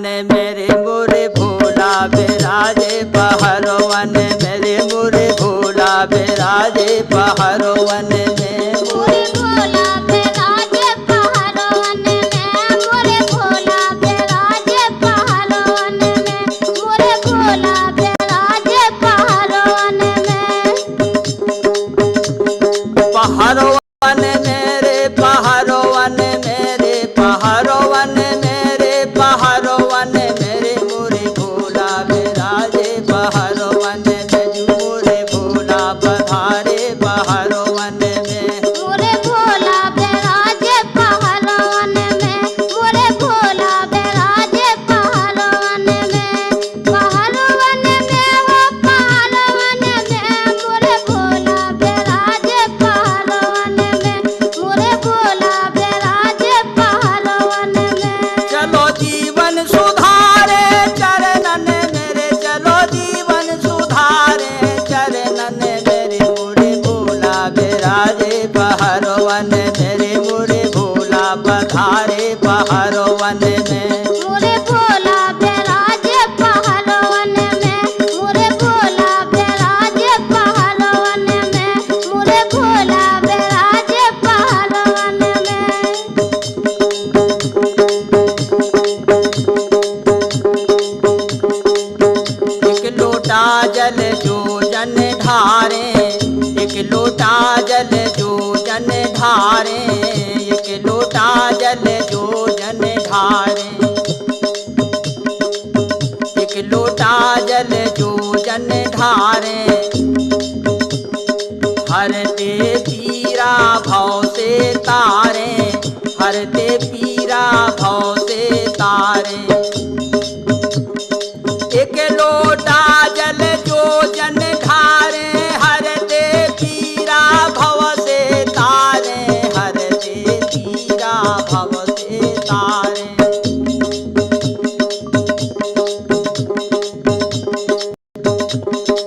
मेरे मोरे भोला बिराजे पहरवन मेरे मोरे भोला बिराजे पहरवन में मोरे भोला बिराजे पहरवन में मोरे भोला बिराजे पहरवन में मोरे भोला बिराजे पहरवन में पहरवन मेरे पहरवन मेरे पहरवन मेरे पहरवन मेरे मोरे भोला बिराजे पहरवन में मोरे भोला पधारे पहरवन में मोरे भोला बिराजे पहरवन में मोरे भोला बिराजे पहरवन में पहरवन में हो पहरवन में मोरे भोला बिराजे पहरवन में मोरे भोला बिराजे पहरवन में चलो जीवन सुधारे चरणन मेरे चलो जीवन सुधारे चरणन मेरे मोरे भोला बिराजे पहरवन मेरे मोरे भोला पधारे पहरवन में मोरे भोला बिराजे पहरवन में मोरे भोला बिराजे पहरवन में मोरे भोला बिराजे पहरवन में एक लोटा जल जो जन ढारे एक लोटा जल जो जन ढारे एक लोटा जल जो जन ढारे एक लोटा जल जो जन ढारे हरते पीरा भव से तारे हरते पीरा भव से तारे एक लोटा जल जो जन ढारे हरते पीरा भव से तारे हरते पीरा भव से तारे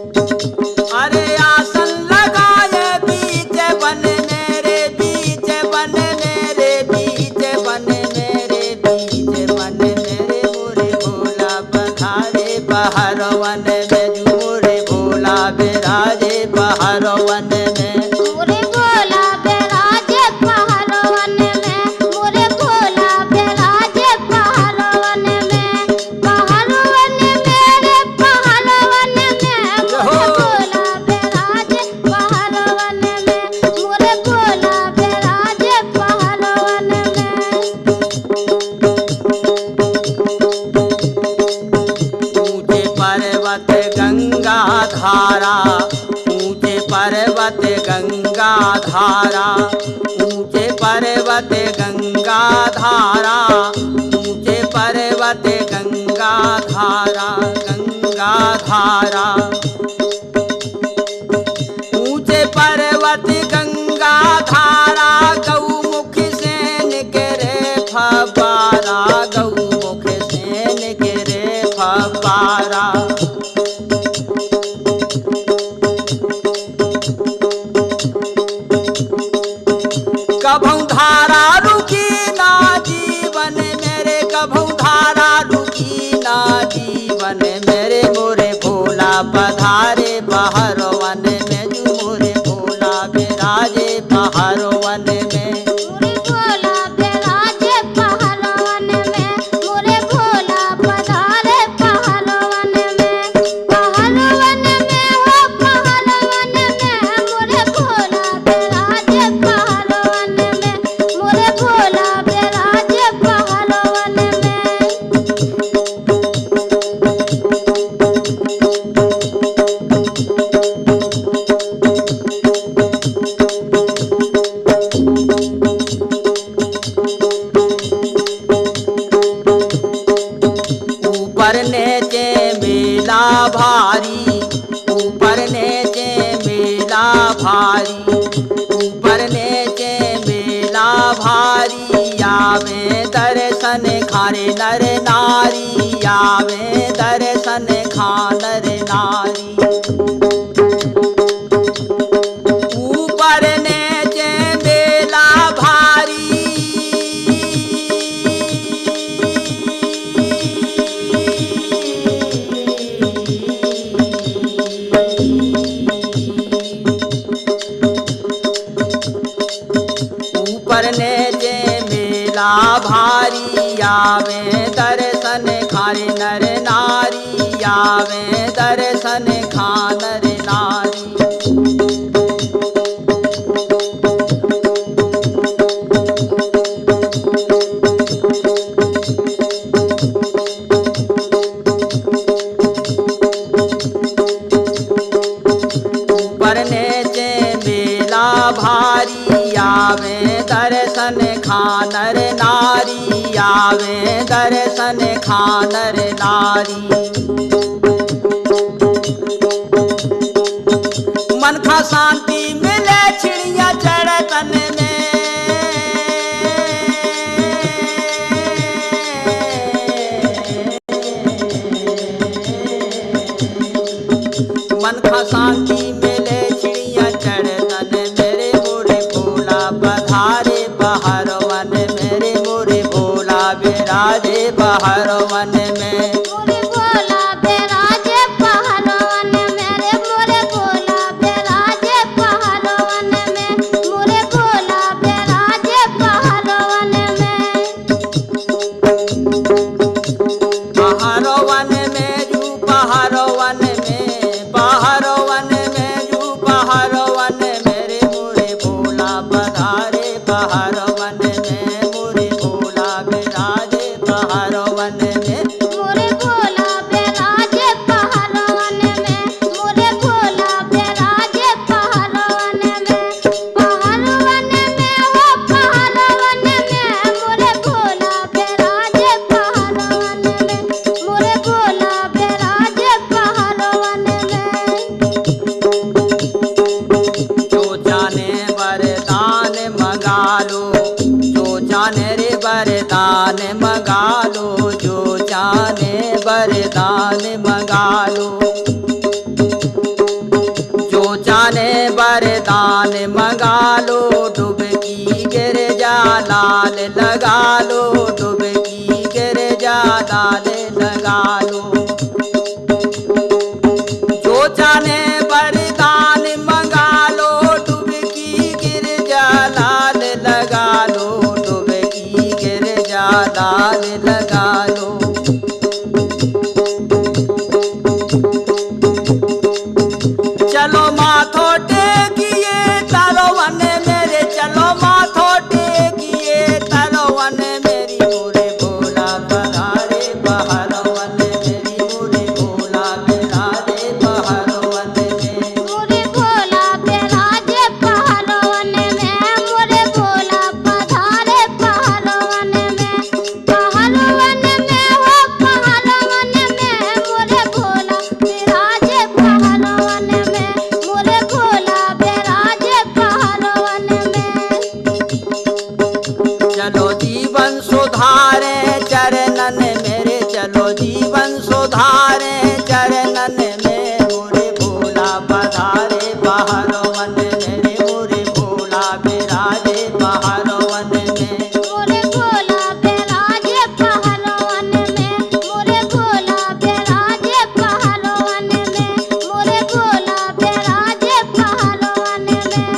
अरे आसन लगाए बीच बन मेरे बीच बन मेरे बीच बन मेरे बीच बन मेरे मोरे भोला पधारे पहरवन में मोरे भोला बिराजे पहरवन में मोरे भोला बिराजे पहरवन में मोरे भोला बिराजे पहरवन में पहरवन मेरे पहरवन में मोरे भोला बिराजे पहरवन में मोरे भोला बिराजे पहरवन ऊंचे पर्वत गंगा धारा ऊंचे पर्वत गंगा धारा ऊंचे पर्वत गंगा धारा ऊंचे पर्वत गंगा धारा गंगा धारा ऊंचे पर्वत गंगा धारा गौमुख से निकरे फबारा गौमुख से निकरे फबारा कभू धारा रुकी ना जीवन मेरे कभू धारा रुकी ना जीवन मेरे मोरे भोला पधारे पहरवन में जो मोरे भोला बिराजे पहरवन में मोरे भोला बिराजे पहरवन में मोरे भोला पधारे पहरवन में पहरवन में हो पहरवन में मोरे भोला बिराजे पहरवन में मोरे भोला बिराजे पहरवन में ऊपर नेचे मेला भारी ऊपर नेचे मेला भारी ऊपर नेचे मेला भारी आवे दर्शन खारे नर नारी आवे दर्शन खा नर नारी ऊपर नेचे मेला भारी। 啊。आवे दर्शन खानर नारी। ऊपर नीचे मेला भारी आवे दर्शन खानर नारी, आवे दर्शन खानर नारी। मन का शांति मिले चिड़िया चढ़ तन में, मन का शांति मिले चिड़िया चढ़ तन। मेरे मोरे भोला पधारे बाहर वन, मेरे मोरे भोला विराजे बाहर वन में। मोरे भोला विराजे पहलवन मेरे, मोरे भोला विराजे पहलवन में, मोरे भोला विराजे पहलवन में। बाहर वन में जू बाहर वन में, बाहर वन में जू बाहर वन, मेरे मोरे भोला पधारे बाहर वन में, मोरे भोला विराजे बाहर वन में। मोरे भोला विराजे पहलवन में, मोरे भोला विराजे पहलवन में। पहलवन में हो पहलवन में, मोरे भोला विराजे पहलवन में, मोरे भोला विराजे पहलवन में। जो जाने वरदान मंगा लो, जो जाने रे वरदान मंगा लो, जो जाने वरदान मंगा लो। जो जाने वरदान मंगा लो, डुबकी गिर जा लाल लगा लो, डुबकी गिर जा लाल लगा लो। जो जाने वरदान मंगा लो, डुबकी गिर जा लाल लगा लो, डुबकी गिर जा लाल लगा लो। चलो माथो टेकिए तारो वन मेरे, चलो माथो टेकिए तारो वन मेरी, मोरे भोला पधारे बाहर वन, मेरी मोरे भोला विराजे बाहर वन में। मोरे भोला विराजे पहलवन में, मोरे भोला पधारे पहलवन में। पहलवन में हो पहलवन में, मोरे भोला विराजे पहलवन में, मोरे भोला विराजे पहलवन में। चलो जीवन सुधारे चरणन मेरे, चलो जीवन सुधारे चरणन में, मोरे भोला पधारे बाहर वन, मेरे मोरे भोला विराजे बाहर वन में। मोरे भोला विराजे पहलवन में, मोरे भोला विराजे पहलवन में, मोरे भोला विराजे पहलवन में।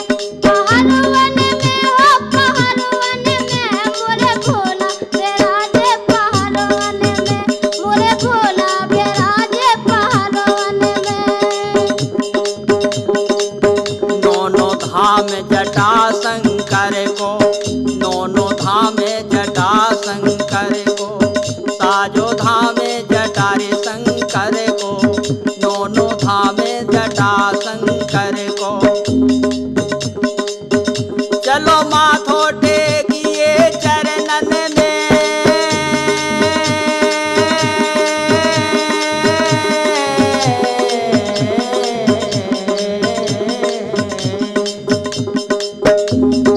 पहलवन में हो पहलवन में, मोरे भोला विराजे पहलवन में, मोरे भोला विराजे पहलवन में। दोनों धाम जटा शंकर को, दोनों धाम जटा शंकर को, साजो धाम जटा रे शंकर को, दोनों धाम जटा शंकर को। चलो माथो टेकिए चरणन में,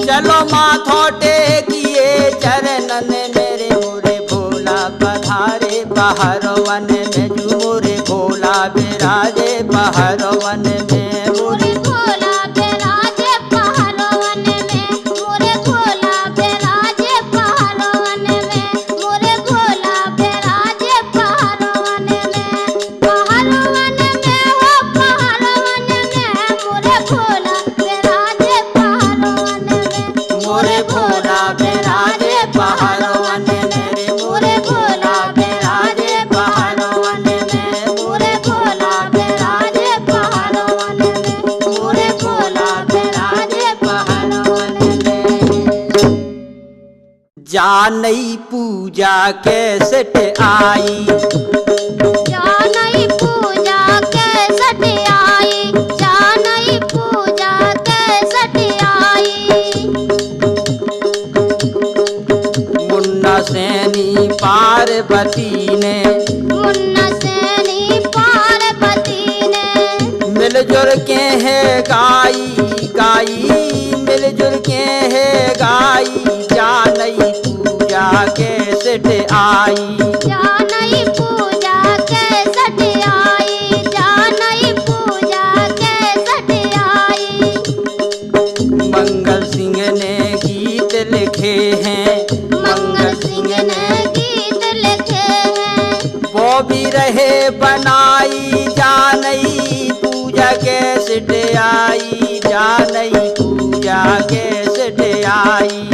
चलो माथो टेकिए चरणन मेरे, मोरे भोला पधारे बाहर वन में, जू मोरे भोला विराजे बाहर वन में। मोरे भोला विराजे पहलवन में, मोरे भोला विराजे पहलवन में, मोरे भोला विराजे पहलवन में। पहलवन में हो पहलवन में, मोरे भोला विराजे पहलवन में, मोरे भोला विराजे बाहर वन मेरे, मोरे भोला विराजे बाहर वन में। मोरे भोला जानई पूजा कैसेट आई। जानई पूजा कैसेट आई, जानई पूजा कैसेट आई। मुन्ना सैनी पार्वती ने, मुन्ना सैनी पार्वती ने, मिलजुल के है गाई गाई, मिलजुल के है गाई, जानई पूजा कैसेट आई। जानई पूजा कैसेट आई, जानई पूजा कैसेट आई। मंगल सिंह ने गीत लिखे हैं, मंगल सिंह ने गीत लिखे हैं। वो भी रहे बनाई, जानई पूजा कैसेट आई, जानई पूजा कैसेट आई।